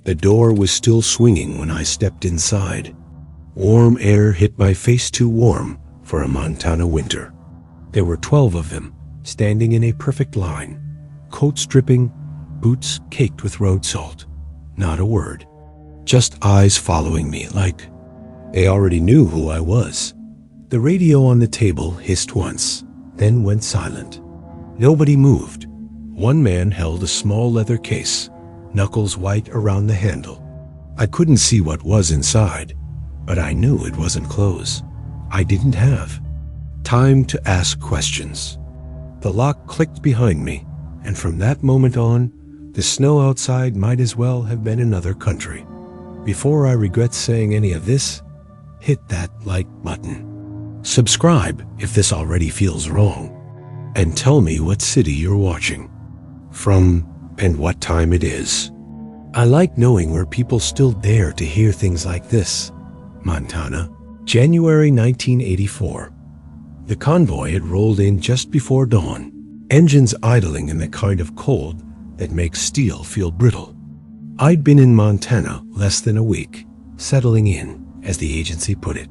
The door was still swinging when I stepped inside. Warm air hit my face, too warm for a Montana winter. There were 12 of them, standing in a perfect line, coats dripping, boots caked with road salt. Not a word, just eyes following me like they already knew who I was. The radio on the table hissed once, then went silent. Nobody moved. One man held a small leather case, knuckles white around the handle. I couldn't see what was inside, but I knew it wasn't clothes. I didn't have time to ask questions. The lock clicked behind me, and from that moment on, the snow outside might as well have been another country. Before I regret saying any of this, hit that like button. Subscribe if this already feels wrong, and tell me what city you're watching from and what time it is. I like knowing where people still dare to hear things like this. Montana, January 1984. The convoy had rolled in just before dawn, engines idling in the kind of cold that makes steel feel brittle. I'd been in Montana less than a week, settling in, as the agency put it.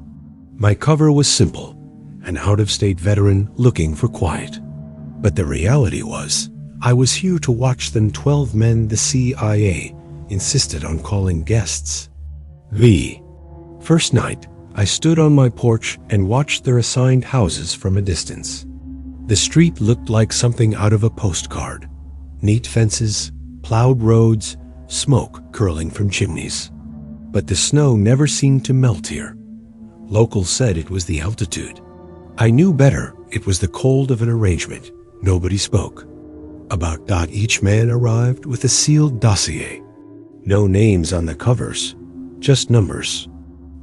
My cover was simple, an out-of-state veteran looking for quiet. But the reality was, I was here to watch the 12 men the CIA insisted on calling guests. The first night, I stood on my porch and watched their assigned houses from a distance. The street looked like something out of a postcard. Neat fences, plowed roads, smoke curling from chimneys. But the snow never seemed to melt here. Locals said it was the altitude. I knew better. It was the cold of an arrangement. Nobody spoke. About each man arrived with a sealed dossier. No names on the covers, just numbers.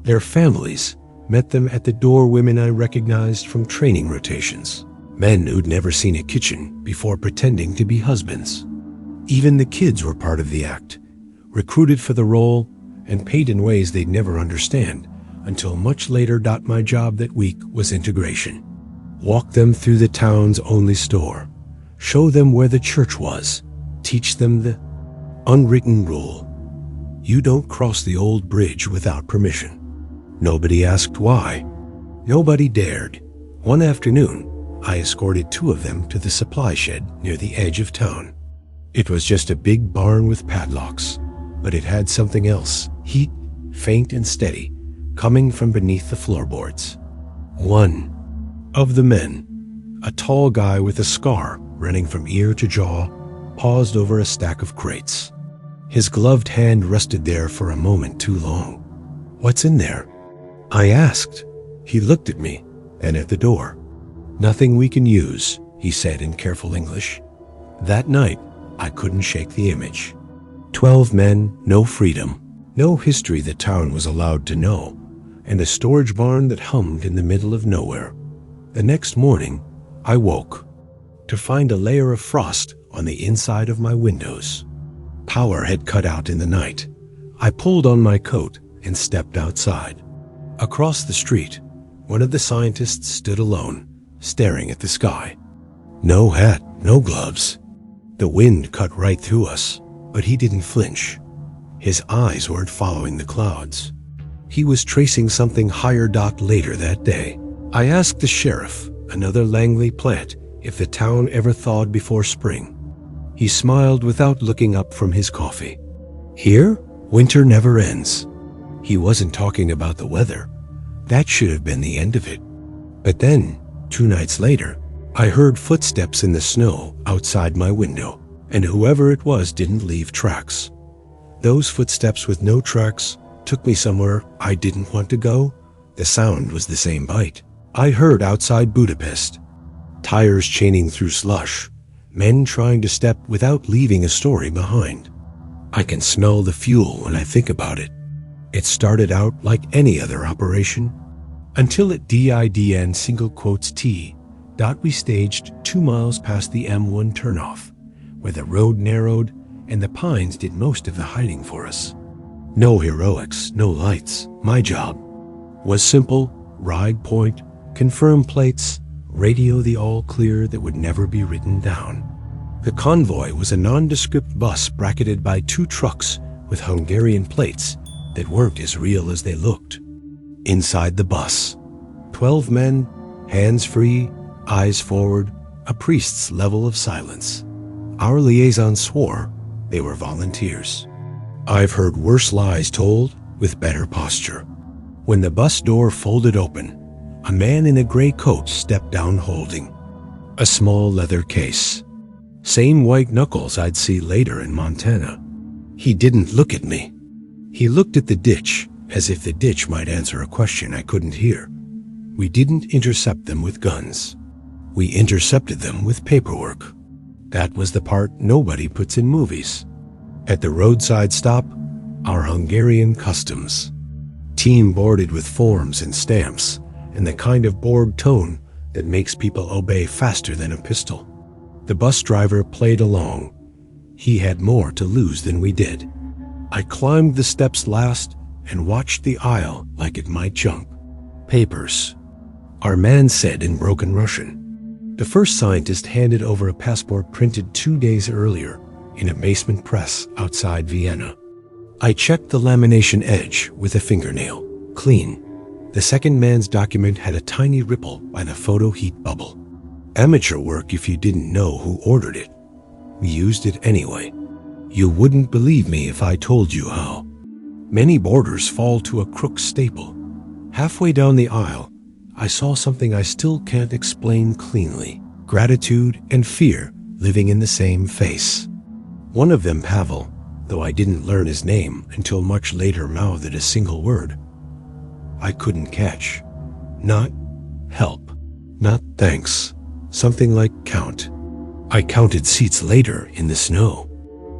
Their families met them at the door, women I recognized from training rotations. Men who'd never seen a kitchen before pretending to be husbands. Even the kids were part of the act, recruited for the role and paid in ways they'd never understand until much later. My job that week was integration. Walk them through the town's only store, show them where the church was, teach them the unwritten rule. You don't cross the old bridge without permission. Nobody asked why. Nobody dared. One afternoon, I escorted 2 of them to the supply shed near the edge of town. It was just a big barn with padlocks, but it had something else, heat, faint and steady, coming from beneath the floorboards. One of the men, a tall guy with a scar running from ear to jaw, paused over a stack of crates. His gloved hand rested there for a moment too long. "What's in there?" I asked. He looked at me and at the door. "Nothing we can use," he said in careful English. That night, I couldn't shake the image. 12 men, no freedom, no history the town was allowed to know, and a storage barn that hummed in the middle of nowhere. The next morning, I woke to find a layer of frost on the inside of my windows. Power had cut out in the night. I pulled on my coat and stepped outside. Across the street, one of the scientists stood alone, staring at the sky. No hat, no gloves. The wind cut right through us, but he didn't flinch. His eyes weren't following the clouds. He was tracing something higher. Later that day, I asked the sheriff, another Langley plant, if the town ever thawed before spring. He smiled without looking up from his coffee. Here, winter never ends. He wasn't talking about the weather. That should have been the end of it. But then, 2 nights later, I heard footsteps in the snow outside my window, and whoever it was didn't leave tracks. Those footsteps with no tracks took me somewhere I didn't want to go. The sound was the same bite I heard outside Budapest. Tires chaining through slush, men trying to step without leaving a story behind. I can smell the fuel when I think about it. It started out like any other operation, until at DIDN T. We staged 2 miles past the M1 turnoff, where the road narrowed and the pines did most of the hiding for us. No heroics, no lights. My job was simple: ride point, confirm plates, radio the all clear that would never be written down. The convoy was a nondescript bus bracketed by 2 trucks with Hungarian plates that weren't as real as they looked. Inside the bus, 12 men, hands free, eyes forward, a priest's level of silence. Our liaison swore they were volunteers. I've heard worse lies told with better posture. When the bus door folded open, a man in a gray coat stepped down holding a small leather case. Same white knuckles I'd see later in Montana. He didn't look at me. He looked at the ditch as if the ditch might answer a question I couldn't hear. We didn't intercept them with guns. We intercepted them with paperwork. That was the part nobody puts in movies. At the roadside stop, our Hungarian customs. Team boarded with forms and stamps, and the kind of bored tone that makes people obey faster than a pistol. The bus driver played along. He had more to lose than we did. I climbed the steps last and watched the aisle like it might jump. Papers. Our man said in broken Russian. The first scientist handed over a passport printed 2 days earlier in a basement press outside Vienna. I checked the lamination edge with a fingernail. Clean. The second man's document had a tiny ripple by the photo heat bubble. Amateur work if you didn't know who ordered it. We used it anyway. You wouldn't believe me if I told you how. Many borders fall to a crook staple. Halfway down the aisle, I saw something I still can't explain cleanly. Gratitude and fear living in the same face. One of them, Pavel, though I didn't learn his name until much later, mouthed a single word I couldn't catch. Not help. Not thanks. Something like count. I counted seats later in the snow.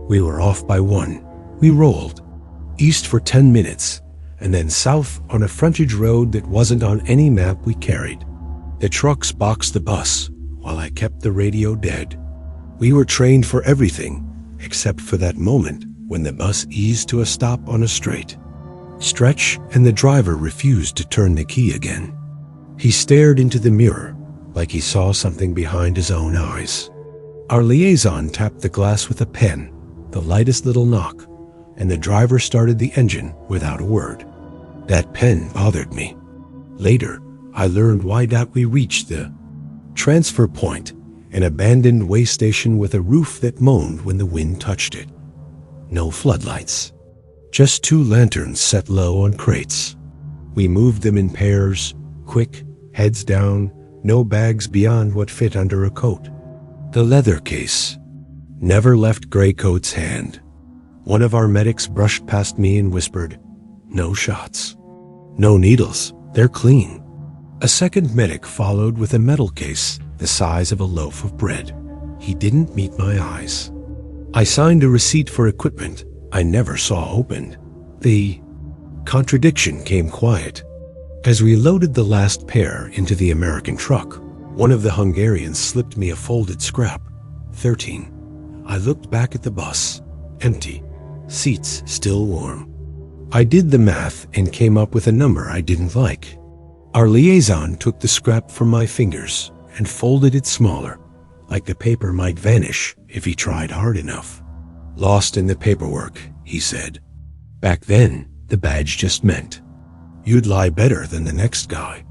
We were off by 1. We rolled east for 10 minutes and then south on a frontage road that wasn't on any map we carried. The trucks boxed the bus while I kept the radio dead. We were trained for everything except for that moment when the bus eased to a stop on a straight stretch and the driver refused to turn the key again. He stared into the mirror like he saw something behind his own eyes. Our liaison tapped the glass with a pen, the lightest little knock, and the driver started the engine without a word. That pen bothered me. Later, I learned why that we reached the transfer point, an abandoned way station with a roof that moaned when the wind touched it. No floodlights. Just 2 lanterns set low on crates. We moved them in pairs, quick, heads down, no bags beyond what fit under a coat. The leather case never left Greycoat's hand. One of our medics brushed past me and whispered, "No shots. No needles. They're clean." A second medic followed with a metal case the size of a loaf of bread. He didn't meet my eyes. I signed a receipt for equipment I never saw opened. The contradiction came quiet. As we loaded the last pair into the American truck, one of the Hungarians slipped me a folded scrap. 13. I looked back at the bus. Empty. Seats still warm. I did the math and came up with a number I didn't like. Our liaison took the scrap from my fingers and folded it smaller, like the paper might vanish if he tried hard enough. "Lost in the paperwork," he said. Back then, the badge just meant you'd lie better than the next guy.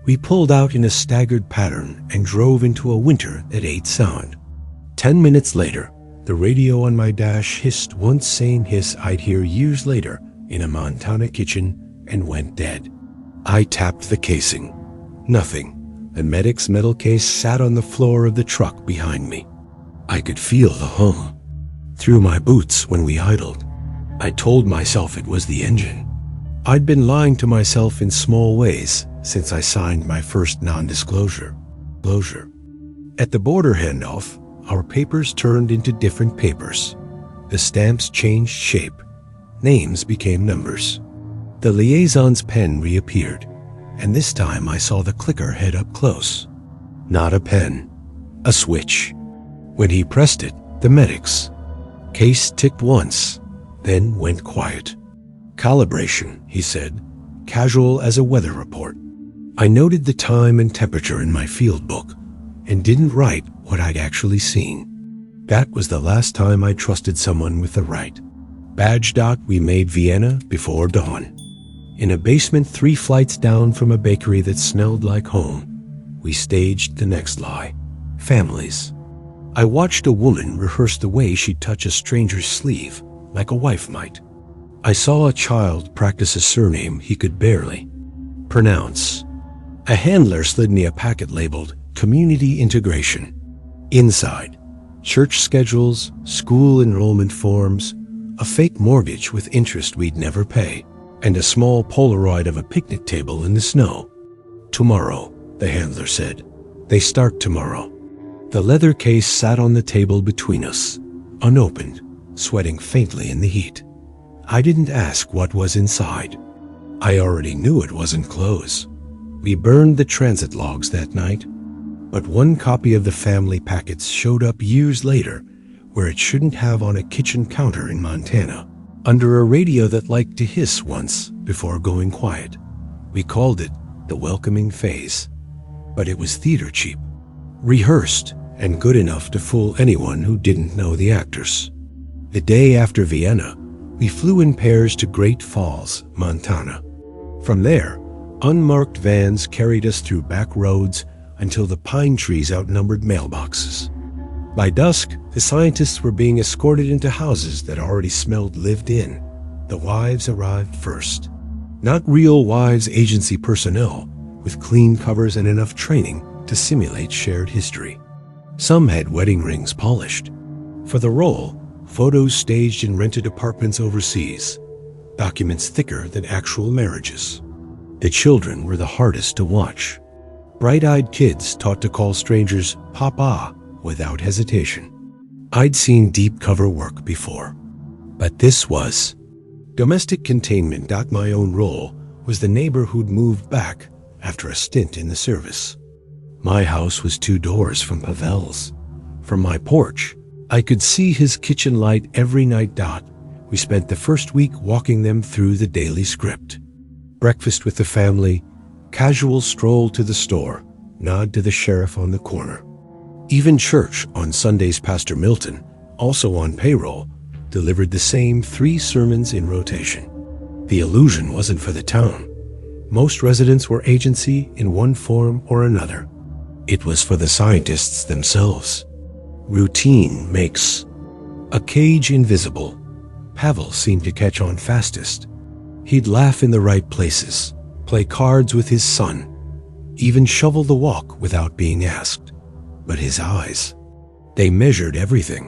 We pulled out in a staggered pattern and drove into a winter that ate sound. 10 minutes later, the radio on my dash hissed one same hiss I'd hear years later in a Montana kitchen and went dead. I tapped the casing. Nothing. The medic's metal case sat on the floor of the truck behind me. I could feel the hum through my boots when we idled. I told myself it was the engine. I'd been lying to myself in small ways since I signed my first non-disclosure. At the border handoff, our papers turned into different papers. The stamps changed shape. Names became numbers. The liaison's pen reappeared, and this time I saw the clicker head up close. Not a pen, a switch. When he pressed it, the medic's case ticked once, then went quiet. "Calibration," he said, casual as a weather report. I noted the time and temperature in my field book and didn't write what I'd actually seen. That was the last time I trusted someone with the right Badge. We made Vienna before dawn. In a basement 3 flights down from a bakery that smelled like home, we staged the next lie. Families. I watched a woman rehearse the way she'd touch a stranger's sleeve, like a wife might. I saw a child practice a surname he could barely pronounce. A handler slid me a packet labeled Community Integration. Inside, church schedules, school enrollment forms, a fake mortgage with interest we'd never pay, and a small Polaroid of a picnic table in the snow. Tomorrow, the handler said. They start tomorrow. The leather case sat on the table between us, unopened, sweating faintly in the heat. I didn't ask what was inside. I already knew it wasn't clothes. We burned the transit logs that night, but one copy of the family packets showed up years later where it shouldn't have, on a kitchen counter in Montana, under a radio that liked to hiss once before going quiet. We called it the welcoming phase, but it was theater cheap, rehearsed, and good enough to fool anyone who didn't know the actors. The day after Vienna, we flew in pairs to Great Falls, Montana. From there, unmarked vans carried us through back roads until the pine trees outnumbered mailboxes. By dusk, the scientists were being escorted into houses that already smelled lived in. The wives arrived first. Not real wives agency personnel, with clean covers and enough training to simulate shared history. Some had wedding rings polished. For the role, photos staged in rented apartments overseas, documents thicker than actual marriages. The children were the hardest to watch. Bright-eyed kids taught to call strangers Papa without hesitation. I'd seen deep cover work before, but this was domestic containment. My own role was the neighbor who'd moved back after a stint in the service. My house was 2 doors from Pavel's. From my porch, I could see his kitchen light every night. We spent the first week walking them through the daily script. Breakfast with the family, casual stroll to the store, nod to the sheriff on the corner. Even church on Sundays. Pastor Milton, also on payroll, delivered the same 3 sermons in rotation. The illusion wasn't for the town. Most residents were agency in one form or another. It was for the scientists themselves. Routine makes a cage invisible. Pavel seemed to catch on fastest. He'd laugh in the right places, play cards with his son, even shovel the walk without being asked. But his eyes, they measured everything.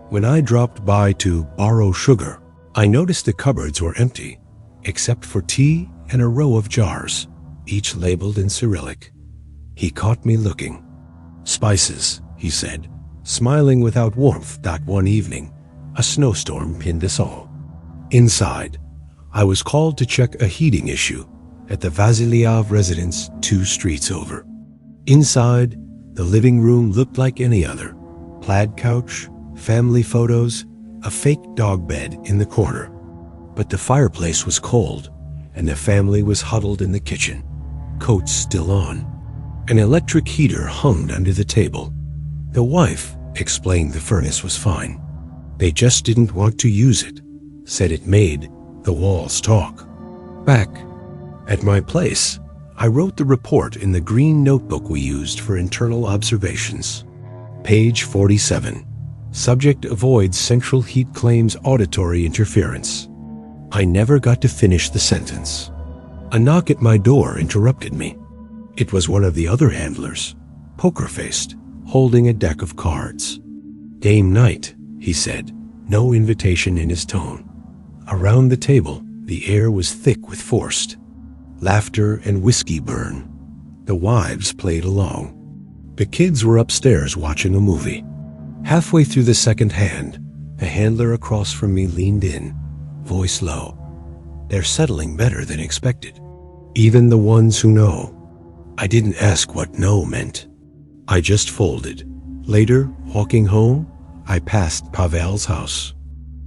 When I dropped by to borrow sugar, I noticed the cupboards were empty, except for tea and a row of jars, each labeled in Cyrillic. He caught me looking. Spices, he said, smiling without warmth. One evening, a snowstorm pinned us all. Inside, I was called to check a heating issue at the Vasilyev residence 2 streets over. Inside, the living room looked like any other. Plaid couch, family photos, a fake dog bed in the corner. But the fireplace was cold, and the family was huddled in the kitchen, coats still on. An electric heater hummed under the table. The wife explained the furnace was fine. They just didn't want to use it, said it made the walls talk. Back at my place, I wrote the report in the green notebook we used for internal observations. Page 47. Subject avoids central heat claims auditory interference. I never got to finish the sentence. A knock at my door interrupted me. It was one of the other handlers, poker-faced, holding a deck of cards. Game night, he said, no invitation in his tone. Around the table, the air was thick with forced laughter and whiskey burn. The wives played along. The kids were upstairs watching a movie. Halfway through the second hand, a handler across from me leaned in, voice low. They're settling better than expected. Even the ones who know. I didn't ask what no meant. I just folded. Later, walking home, I passed Pavel's house.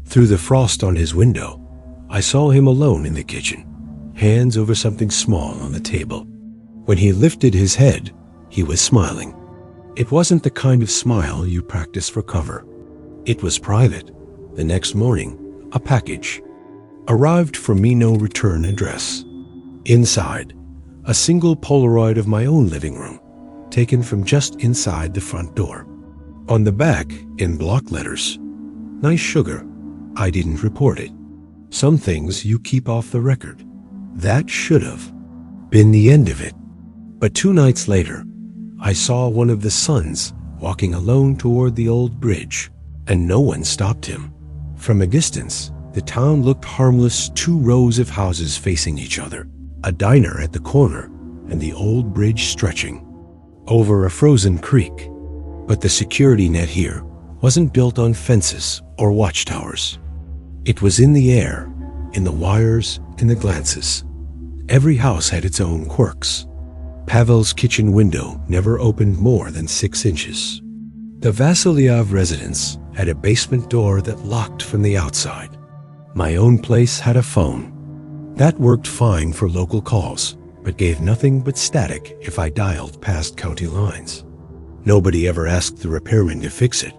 Through the frost on his window, I saw him alone in the kitchen, hands over something small on the table. When he lifted his head, he was smiling. It wasn't the kind of smile you practice for cover. It was private. The next morning, A package arrived from me no return address. Inside, a single Polaroid of my own living room, taken from just inside the front door. On the back, in block letters, "Nice sugar. I didn't report it. Some things you keep off the record." That should have been the end of it. But 2 nights later, I saw one of the sons walking alone toward the old bridge, and no one stopped him. From a distance, the town looked harmless, 2 rows of houses facing each other, a diner at the corner, and the old bridge stretching over a frozen creek. But the security net here wasn't built on fences or watchtowers. It was in the air, in the wires, in the glances. Every house had its own quirks. Pavel's kitchen window never opened more than 6 inches. The Vasilyev residence had a basement door that locked from the outside. My own place had a phone. That worked fine for local calls, but gave nothing but static if I dialed past county lines. Nobody ever asked the repairman to fix it.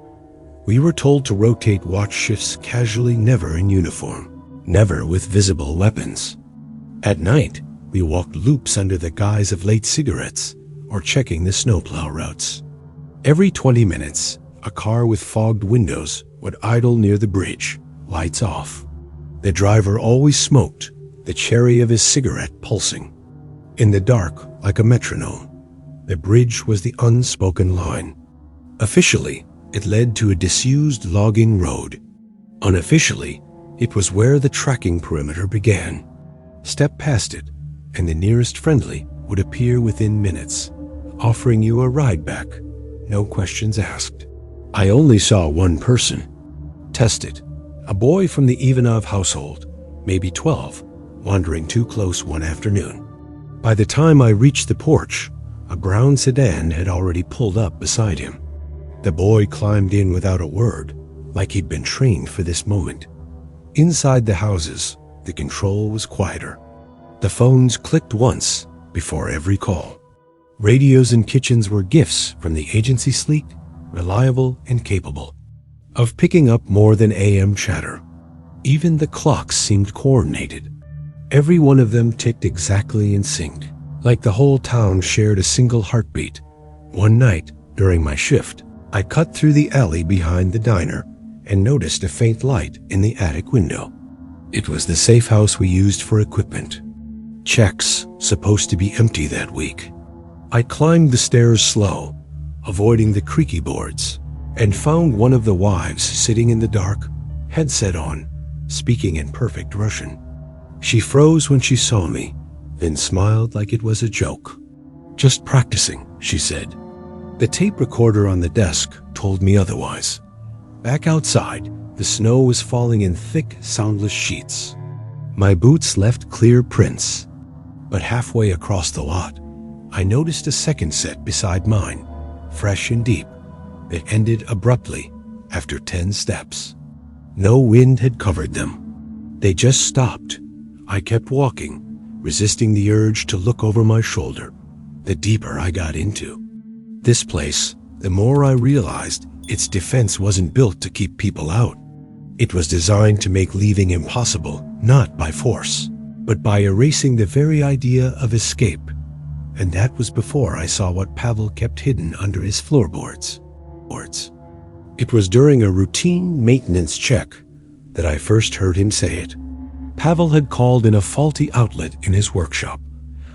We were told to rotate watch shifts casually, never in uniform, never with visible weapons. At night, we walked loops under the guise of late cigarettes or checking the snowplow routes. Every 20 minutes, a car with fogged windows would idle near the bridge, lights off. The driver always smoked, the cherry of his cigarette pulsing. In the dark, like a metronome, the bridge was the unspoken line. Officially, it led to a disused logging road. Unofficially, it was where the tracking perimeter began. Step past it, and the nearest friendly would appear within minutes, offering you a ride back, no questions asked. I only saw one person. Test it. A boy from the Ivanov household, maybe 12, wandering too close one afternoon. By the time I reached the porch, a brown sedan had already pulled up beside him. The boy climbed in without a word, like he'd been trained for this moment. Inside the houses, the control was quieter. The phones clicked once before every call. Radios in kitchens were gifts from the agency, sleek, reliable, and capable of picking up more than AM chatter. Even the clocks seemed coordinated. Every one of them ticked exactly in sync, like the whole town shared a single heartbeat. One night, during my shift, I cut through the alley behind the diner and noticed a faint light in the attic window. It was the safe house we used for equipment. Checks supposed to be empty that week. I climbed the stairs slow, avoiding the creaky boards, and found one of the wives sitting in the dark, headset on, speaking in perfect Russian. She froze when she saw me, then smiled like it was a joke. "Just practicing," she said. The tape recorder on the desk told me otherwise. Back outside, the snow was falling in thick, soundless sheets. My boots left clear prints. But halfway across the lot, I noticed a second set beside mine, fresh and deep, that ended abruptly after 10 steps. No wind had covered them. They just stopped. I kept walking, resisting the urge to look over my shoulder, the deeper I got into this place, the more I realized its defense wasn't built to keep people out. It was designed to make leaving impossible, not by force, but by erasing the very idea of escape. And that was before I saw what Pavel kept hidden under his floorboards. It was during a routine maintenance check that I first heard him say it. Pavel had called in a faulty outlet in his workshop,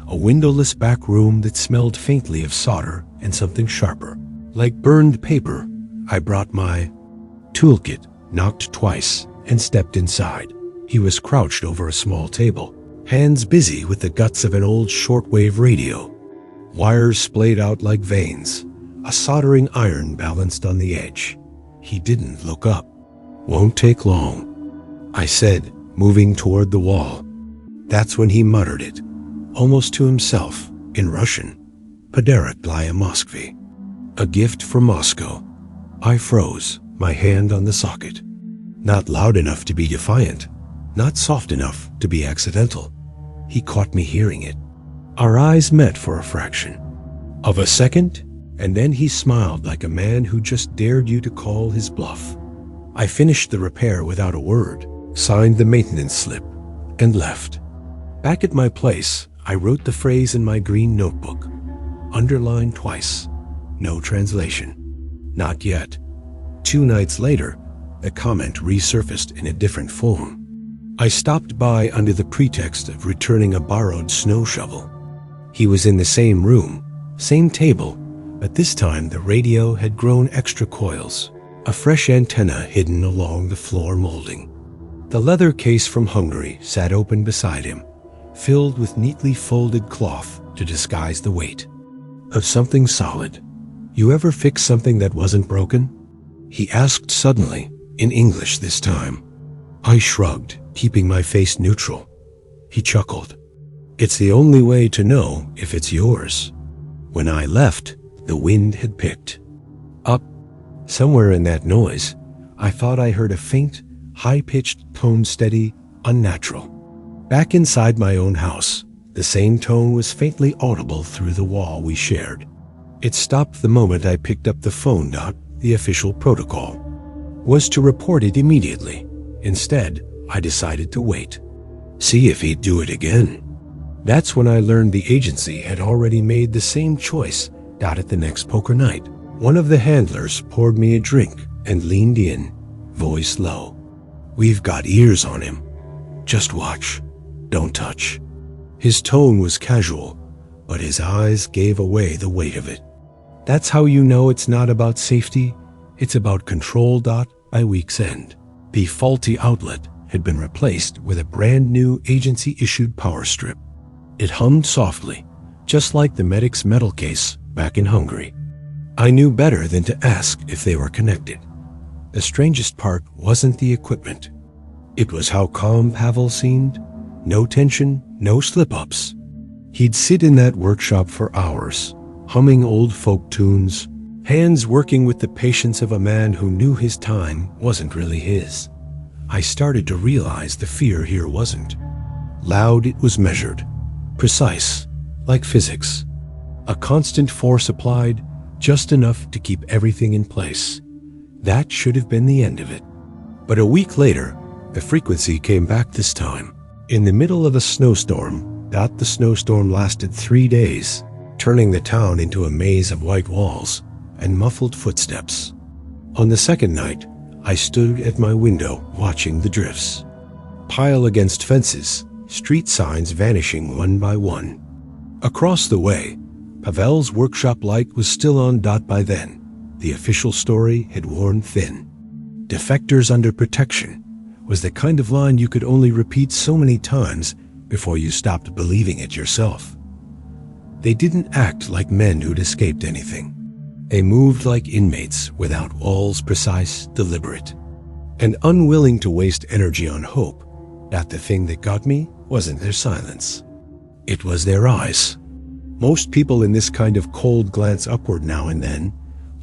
a windowless back room that smelled faintly of solder and something sharper, like burned paper. I brought my toolkit, knocked twice, and stepped inside. He was crouched over a small table, hands busy with the guts of an old shortwave radio. Wires splayed out like veins, a soldering iron balanced on the edge. He didn't look up. "Won't take long," I said, moving toward the wall. That's when he muttered it, almost to himself, in Russian. "Podarak для Moskvy." A gift from Moscow. I froze, my hand on the socket. Not loud enough to be defiant, not soft enough to be accidental. He caught me hearing it. Our eyes met for a fraction of a second, and then he smiled like a man who just dared you to call his bluff. I finished the repair without a word, signed the maintenance slip, and left. Back at my place, I wrote the phrase in my green notebook, underlined twice. No translation. Not yet. 2 nights later, a comment resurfaced in a different form. I stopped by under the pretext of returning a borrowed snow shovel. He was in the same room, same table, but this time the radio had grown extra coils, a fresh antenna hidden along the floor molding. The leather case from Hungary sat open beside him, filled with neatly folded cloth to disguise the weight of something solid. "You ever fix something that wasn't broken?" he asked suddenly, in English this time. I shrugged, keeping my face neutral. He chuckled. "It's the only way to know if it's yours." When I left, the wind had picked up. Somewhere in that noise, I thought I heard a faint, high-pitched tone, steady, unnatural. Back inside my own house, the same tone was faintly audible through the wall we shared. It stopped the moment I picked up the phone. The official protocol was to report it immediately. Instead, I decided to wait. See if he'd do it again. That's when I learned the agency had already made the same choice. At the next poker night, one of the handlers poured me a drink and leaned in, voice low. "We've got ears on him. Just watch. Don't touch." His tone was casual, but his eyes gave away the weight of it. That's how you know it's not about safety, it's about control. By week's end, the faulty outlet had been replaced with a brand new agency-issued power strip. It hummed softly, just like the medic's metal case back in Hungary. I knew better than to ask if they were connected. The strangest part wasn't the equipment. It was how calm Pavel seemed. No tension, no slip-ups. He'd sit in that workshop for hours, humming old folk tunes, hands working with the patience of a man who knew his time wasn't really his. I started to realize the fear here wasn't loud, it was measured, precise, like physics. A constant force applied, just enough to keep everything in place. That should have been the end of it. But a week later, the frequency came back this time, in the middle of a snowstorm. The snowstorm lasted 3 days, turning the town into a maze of white walls and muffled footsteps. On the second night, I stood at my window watching the drifts pile against fences, street signs vanishing one by one. Across the way, Pavel's workshop light was still on. By then, the official story had worn thin. "Defectors under protection" was the kind of line you could only repeat so many times before you stopped believing it yourself. They didn't act like men who'd escaped anything. They moved like inmates without walls, precise, deliberate, and unwilling to waste energy on hope. The thing that got me wasn't their silence. It was their eyes. Most people in this kind of cold glance upward now and then,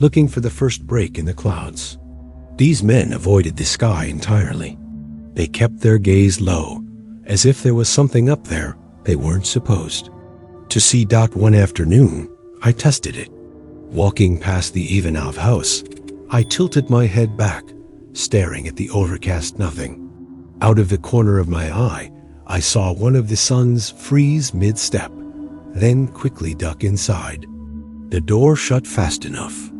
looking for the first break in the clouds. These men avoided the sky entirely. They kept their gaze low, as if there was something up there they weren't supposed to see. One afternoon, I tested it. Walking past the Ivanov house, I tilted my head back, staring at the overcast nothing. Out of the corner of my eye, I saw one of the sons freeze mid-step, then quickly duck inside. The door shut fast enough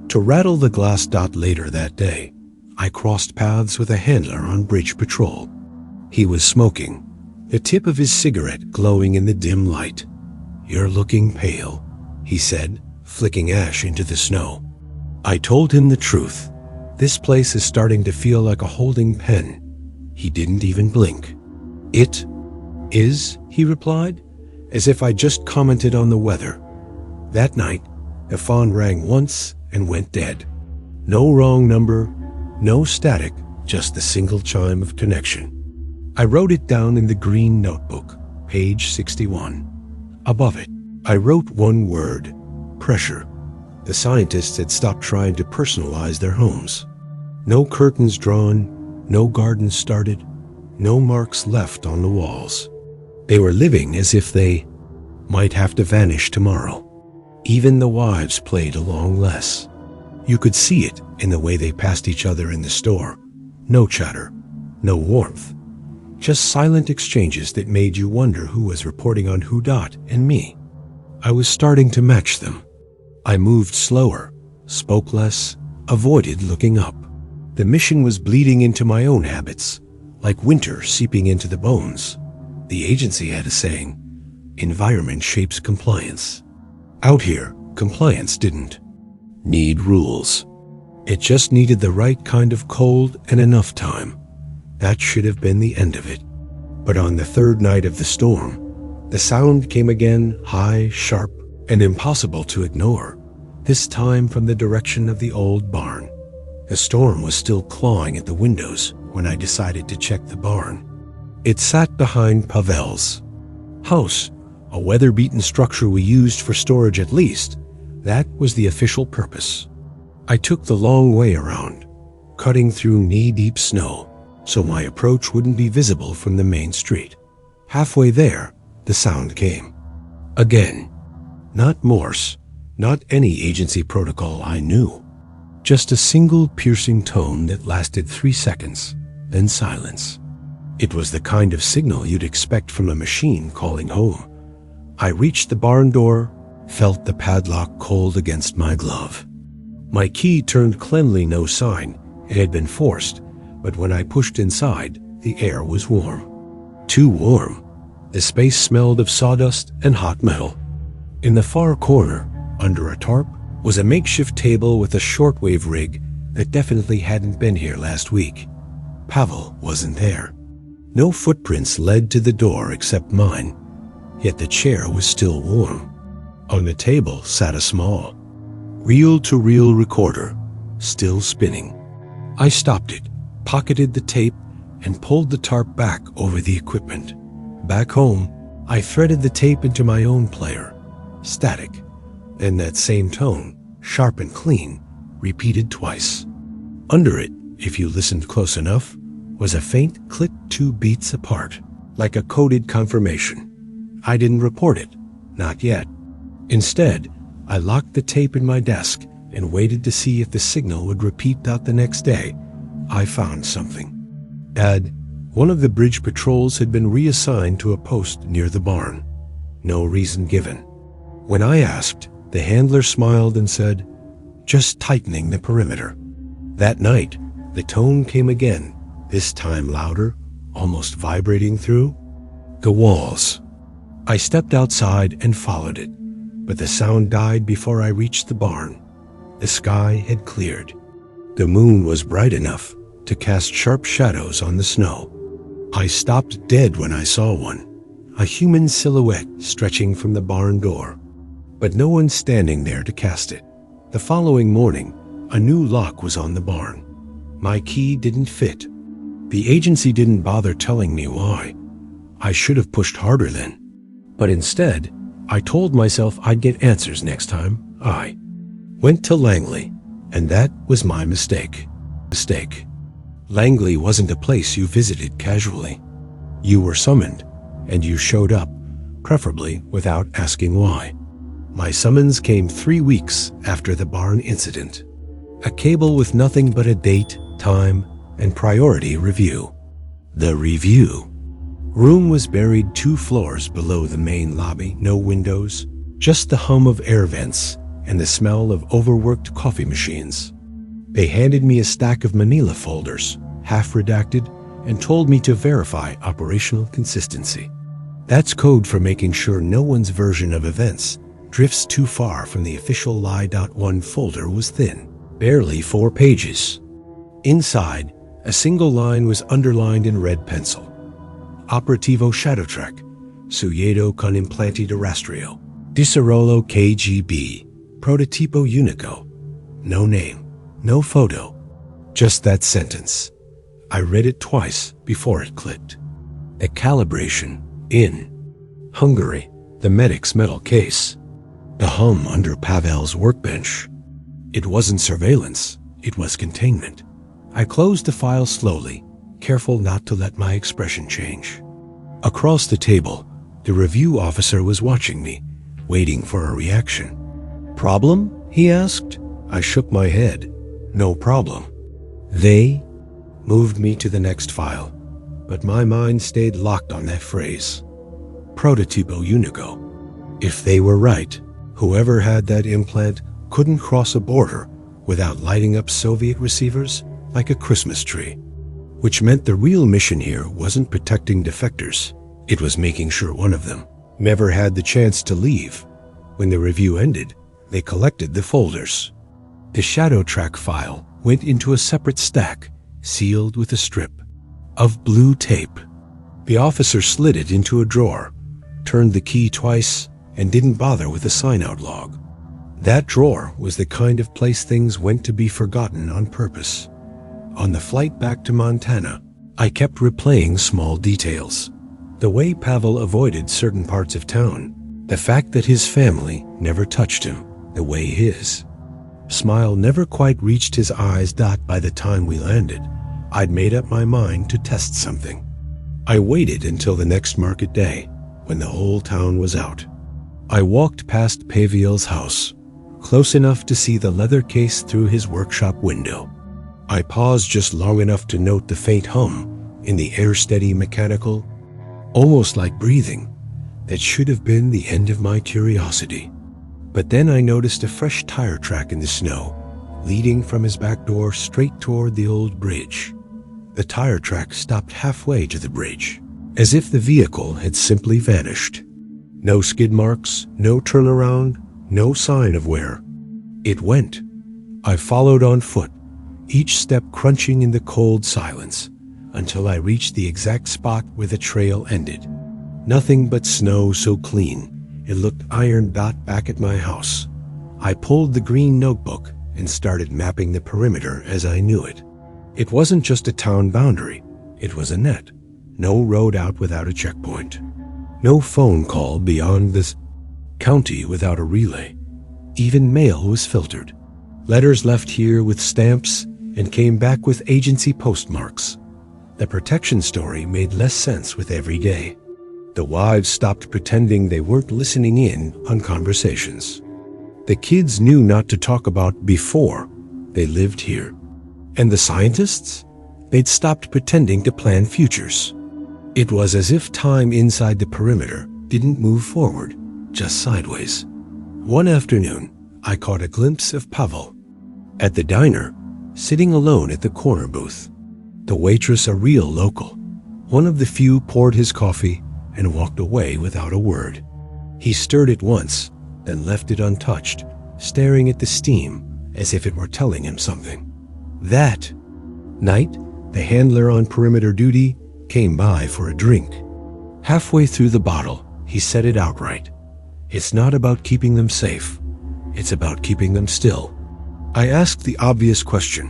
to rattle the glass. Later that day, I crossed paths with a handler on bridge patrol. He was smoking, the tip of his cigarette glowing in the dim light. "You're looking pale," he said, flicking ash into the snow. I told him the truth. "This place is starting to feel like a holding pen." He didn't even blink. "It is," he replied, as if I just commented on the weather. That night, the phone rang once and went dead. No wrong number, no static, just the single chime of connection. I wrote it down in the green notebook, page 61. Above it, I wrote one word: pressure. The scientists had stopped trying to personalize their homes. No curtains drawn, no gardens started, no marks left on the walls. They were living as if they might have to vanish tomorrow. Even the wives played along less. You could see it in the way they passed each other in the store. No chatter, No warmth. Just silent exchanges that made you wonder who was reporting on who and me. I was starting to match them. I moved slower, spoke less, avoided looking up. The mission was bleeding into my own habits, like winter seeping into the bones. The agency had a saying, environment shapes compliance. Out here, compliance didn't need rules. It just needed the right kind of cold and enough time. That should have been the end of it. But on the third night of the storm, the sound came again, high, sharp, and impossible to ignore, this time from the direction of the old barn. The storm was still clawing at the windows when I decided to check the barn. It sat behind Pavel's house, a weather-beaten structure we used for storage at least. That was the official purpose. I took the long way around, cutting through knee-deep snow, so my approach wouldn't be visible from the main street. Halfway there, the sound came. Again. Not Morse, not any agency protocol I knew. Just a single piercing tone that lasted 3 seconds, then silence. It was the kind of signal you'd expect from a machine calling home. I reached the barn door, felt the padlock cold against my glove. My key turned cleanly no sign. It had been forced, but when I pushed inside, the air was warm. Too warm. The space smelled of sawdust and hot metal. In the far corner, under a tarp, was a makeshift table with a shortwave rig that definitely hadn't been here last week. Pavel wasn't there. No footprints led to the door except mine, yet the chair was still warm. On the table sat a small, reel-to-reel recorder, still spinning. I stopped it, pocketed the tape, and pulled the tarp back over the equipment. Back home, I threaded the tape into my own player, static, and that same tone, sharp and clean, repeated twice. Under it, if you listened close enough, was a faint click 2 beats apart, like a coded confirmation. I didn't report it, not yet. Instead, I locked the tape in my desk and waited to see if the signal would repeat out the next day. I found something. One of the bridge patrols had been reassigned to a post near the barn. No reason given. When I asked, the handler smiled and said, "Just tightening the perimeter." That night, the tone came again, this time louder, almost vibrating through the walls. I stepped outside and followed it, but the sound died before I reached the barn. The sky had cleared. The moon was bright enough to cast sharp shadows on the snow. I stopped dead when I saw one, a human silhouette stretching from the barn door, but no one standing there to cast it. The following morning, a new lock was on the barn. My key didn't fit. The agency didn't bother telling me why. I should have pushed harder then. But instead, I told myself I'd get answers next time. I went to Langley, and that was my mistake. Langley wasn't a place you visited casually. You were summoned, and you showed up, preferably without asking why. My summons came 3 weeks after the barn incident. A cable with nothing but a date, time, and priority review. The review room was buried 2 floors below the main lobby, no windows, just the hum of air vents and the smell of overworked coffee machines. They handed me a stack of manila folders, half redacted, and told me to verify operational consistency. That's code for making sure no one's version of events drifts too far from the official lie.1 folder was thin, barely 4 pages. Inside, a single line was underlined in red pencil. Operativo Shadow Trek, Sujeto con implante de rastro, Desarrollo KGB, Prototipo Unico. No name, no photo, just that sentence. I read it twice before it clicked. A calibration in Hungary, the medic's metal case. The hum under Pavel's workbench. It wasn't surveillance, it was containment. I closed the file slowly, careful not to let my expression change. Across the table, the review officer was watching me, waiting for a reaction. "Problem?" he asked. I shook my head. "No problem." They moved me to the next file, but my mind stayed locked on that phrase. Prototypo unico. If they were right, whoever had that implant couldn't cross a border without lighting up Soviet receivers like a Christmas tree. Which meant the real mission here wasn't protecting defectors. It was making sure one of them never had the chance to leave. When the review ended, they collected the folders. The shadow track file went into a separate stack, sealed with a strip of blue tape. The officer slid it into a drawer, turned the key twice, and didn't bother with a sign-out log. That drawer was the kind of place things went to be forgotten on purpose. On the flight back to Montana, I kept replaying small details. The way Pavel avoided certain parts of town, the fact that his family never touched him the way his smile never quite reached his eyes. By the time we landed, I'd made up my mind to test something. I waited until the next market day, when the whole town was out. I walked past Pavel's house, close enough to see the leather case through his workshop window. I paused just long enough to note the faint hum in the air-steady mechanical, almost like breathing, that should have been the end of my curiosity. But then I noticed a fresh tire track in the snow, leading from his back door straight toward the old bridge. The tire track stopped halfway to the bridge, as if the vehicle had simply vanished. No skid marks, no turnaround, no sign of where it went. I followed on foot, each step crunching in the cold silence, until I reached the exact spot where the trail ended. Nothing but snow so clean, it looked iron. Back at my house, I pulled the green notebook and started mapping the perimeter as I knew it. It wasn't just a town boundary, it was a net. No road out without a checkpoint. No phone call beyond this county without a relay. Even mail was filtered. Letters left here with stamps and came back with agency postmarks. The protection story made less sense with every day. The wives stopped pretending they weren't listening in on conversations. The kids knew not to talk about before they lived here. And the scientists? They'd stopped pretending to plan futures. It was as if time inside the perimeter didn't move forward, just sideways. One afternoon, I caught a glimpse of Pavel at the diner, sitting alone at the corner booth. The waitress, a real local, one of the few, poured his coffee and walked away without a word. He stirred it once, then left it untouched, staring at the steam as if it were telling him something. That night, the handler on perimeter duty came by for a drink. Halfway through the bottle, he said it outright. It's not about keeping them safe. It's about keeping them still. I asked the obvious question.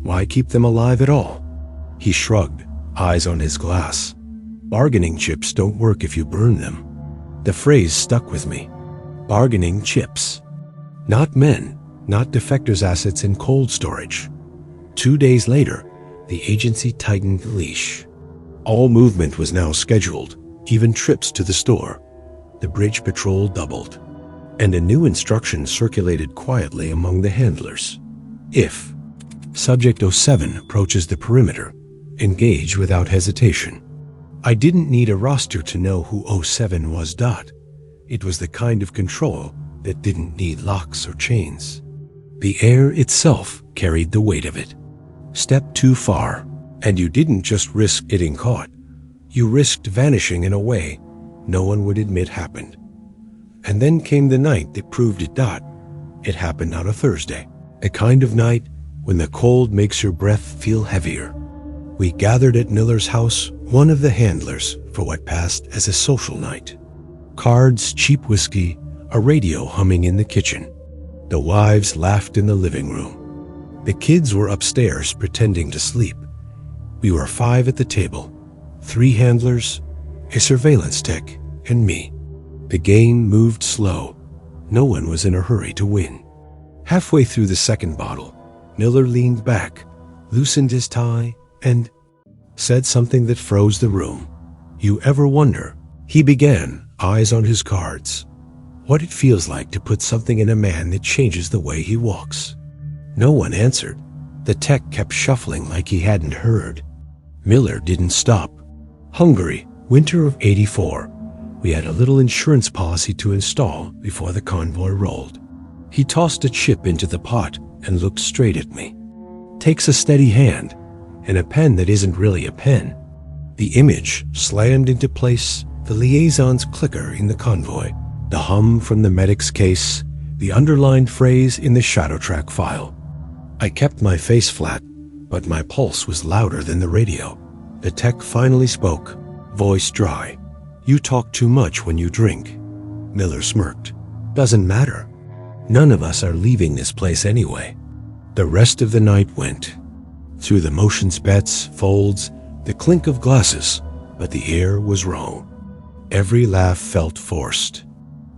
Why keep them alive at all? He shrugged, eyes on his glass. Bargaining chips don't work if you burn them. The phrase stuck with me. Bargaining chips. Not men, not defectors' assets in cold storage. 2 days later, the agency tightened the leash. All movement was now scheduled, even trips to the store. The bridge patrol doubled, and a new instruction circulated quietly among the handlers. If Subject 07 approaches the perimeter, engage without hesitation. I didn't need a roster to know who 07 was. It was the kind of control that didn't need locks or chains. The air itself carried the weight of it. Step too far, and you didn't just risk getting caught. You risked vanishing in a way no one would admit happened. And then came the night that proved it. It happened on a Thursday, a kind of night when the cold makes your breath feel heavier. We gathered at Miller's house, one of the handlers, for what passed as a social night. Cards, cheap whiskey, a radio humming in the kitchen. The wives laughed in the living room. The kids were upstairs pretending to sleep. We were 5 at the table, 3 handlers, a surveillance tech, and me. The game moved slow. No one was in a hurry to win. Halfway through the second bottle, Miller leaned back, loosened his tie, and said something that froze the room. You ever wonder, he began, eyes on his cards, what it feels like to put something in a man that changes the way he walks? No one answered. The tech kept shuffling like he hadn't heard. Miller didn't stop. Hungary, winter of '84. We had a little insurance policy to install before the convoy rolled. He tossed a chip into the pot and looked straight at me. Takes a steady hand and a pen that isn't really a pen. The image slammed into place, the liaison's clicker in the convoy, the hum from the medic's case, the underlined phrase in the shadow track file. I kept my face flat, but my pulse was louder than the radio. The tech finally spoke, voice dry. "You talk too much when you drink." Miller smirked. "Doesn't matter. None of us are leaving this place anyway." The rest of the night went. Through the motions bets, folds, the clink of glasses, but the air was wrong. Every laugh felt forced.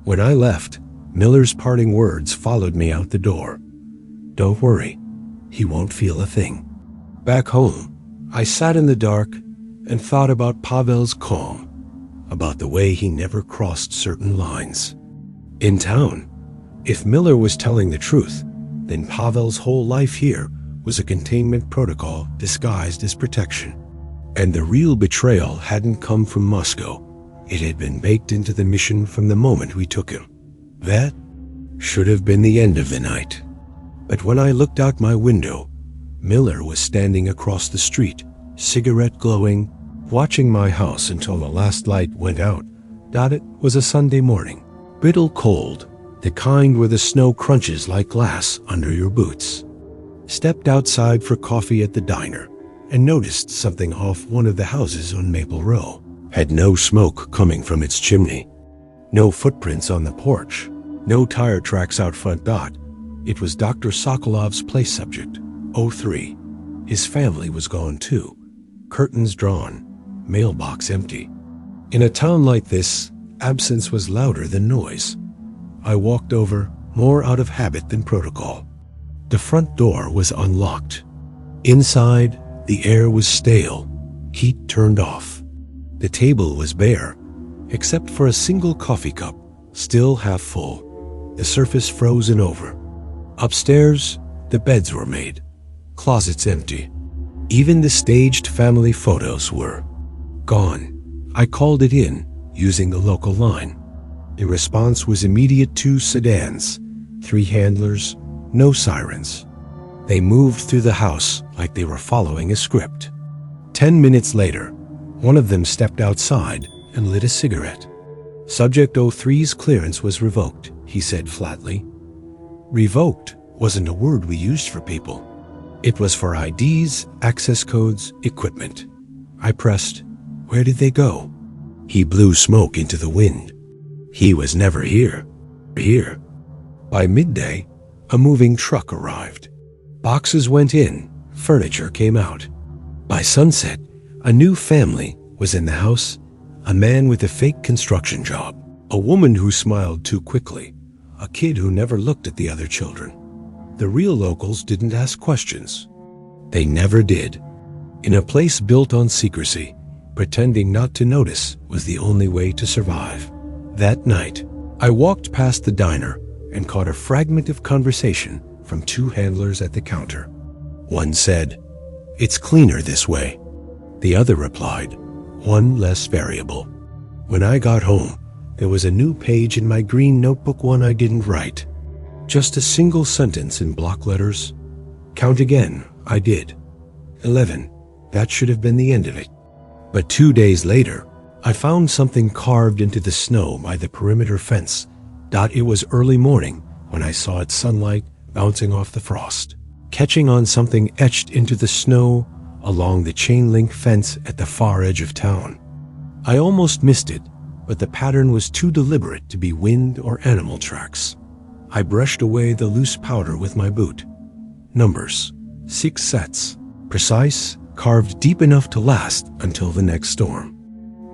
When I left, Miller's parting words followed me out the door. "Don't worry, he won't feel a thing." Back home, I sat in the dark and thought about Pavel's calm, about the way he never crossed certain lines. In town, if Miller was telling the truth, then Pavel's whole life here was a containment protocol disguised as protection. And the real betrayal hadn't come from Moscow. It had been baked into the mission from the moment we took him. That should have been the end of the night. But when I looked out my window, Miller was standing across the street, cigarette glowing, watching my house until the last light went out. It was a Sunday morning, brittle cold, the kind where the snow crunches like glass under your boots. Stepped outside for coffee at the diner and noticed something off one of the houses on Maple Row. Had no smoke coming from its chimney. No footprints on the porch. No tire tracks out front. It was Dr. Sokolov's place subject, 03. His family was gone too. Curtains drawn, mailbox empty. In a town like this, absence was louder than noise. I walked over, more out of habit than protocol. The front door was unlocked. Inside, the air was stale, heat turned off. The table was bare, except for a single coffee cup, still half full, the surface frozen over. Upstairs, the beds were made, closets empty. Even the staged family photos were gone. I called it in, using the local line. The response was immediate: 2 sedans, 3 handlers, no sirens. They moved through the house like they were following a script. 10 minutes later, one of them stepped outside and lit a cigarette. Subject 03's clearance was revoked, he said flatly. Revoked wasn't a word we used for people. It was for IDs, access codes, equipment. I pressed, "Where did they go?" He blew smoke into the wind. He was never here. By midday, a moving truck arrived. Boxes went in, furniture came out. By sunset, a new family was in the house, a man with a fake construction job, a woman who smiled too quickly, a kid who never looked at the other children. The real locals didn't ask questions. They never did. In a place built on secrecy, pretending not to notice was the only way to survive. That night, I walked past the diner and caught a fragment of conversation from 2 handlers at the counter. One said, "It's cleaner this way." The other replied, "One less variable." When I got home, there was a new page in my green notebook, one I didn't write. Just a single sentence in block letters. Count again, I did. 11. That should have been the end of it. But 2 days later, I found something carved into the snow by the perimeter fence. It was early morning when I saw its sunlight bouncing off the frost, catching on something etched into the snow along the chain-link fence at the far edge of town. I almost missed it, but the pattern was too deliberate to be wind or animal tracks. I brushed away the loose powder with my boot. Numbers, 6 sets, precise, carved deep enough to last until the next storm.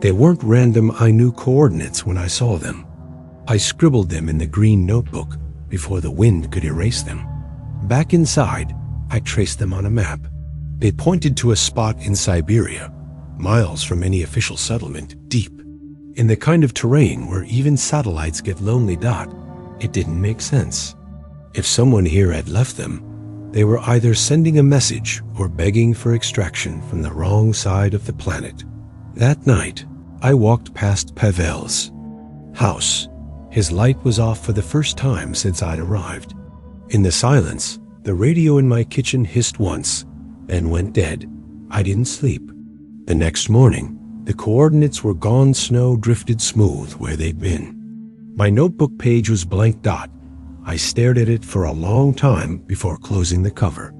They weren't random, I knew coordinates when I saw them. I scribbled them in the green notebook before the wind could erase them. Back inside, I traced them on a map. They pointed to a spot in Siberia, miles from any official settlement, deep, in the kind of terrain where even satellites get lonely. It didn't make sense. If someone here had left them, They were either sending a message or begging for extraction from the wrong side of the planet. That night, I walked past Pavel's house. His light was off for the first time since I'd arrived. In the silence, the radio in my kitchen hissed once and went dead. I didn't sleep. The next morning, the coordinates were gone, snow drifted smooth where they'd been. My notebook page was blank dot. I stared at it for a long time before closing the cover.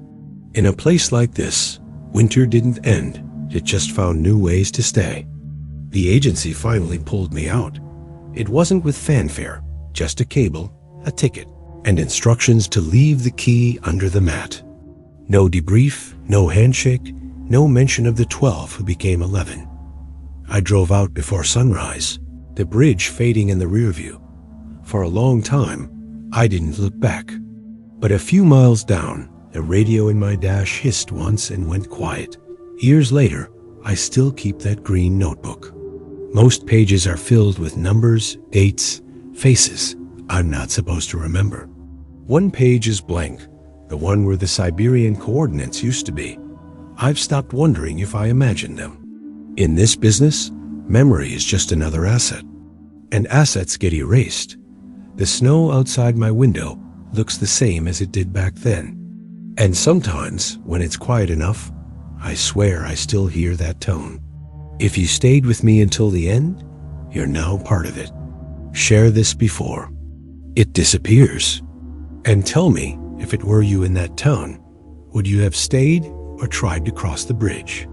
In a place like this, winter didn't end. It just found new ways to stay. The agency finally pulled me out. It wasn't with fanfare, just a cable, a ticket, and instructions to leave the key under the mat. No debrief, no handshake, no mention of the 12 who became 11. I drove out before sunrise, the bridge fading in the rear view. For a long time, I didn't look back. But a few miles down, the radio in my dash hissed once and went quiet. Years later, I still keep that green notebook. Most pages are filled with numbers, dates, faces I'm not supposed to remember. One page is blank, the one where the Siberian coordinates used to be. I've stopped wondering if I imagined them. In this business, memory is just another asset. And assets get erased. The snow outside my window looks the same as it did back then. And sometimes, when it's quiet enough, I swear I still hear that tone. If you stayed with me until the end, you're now part of it. Share this before it disappears. And tell me, if it were you in that town, would you have stayed or tried to cross the bridge?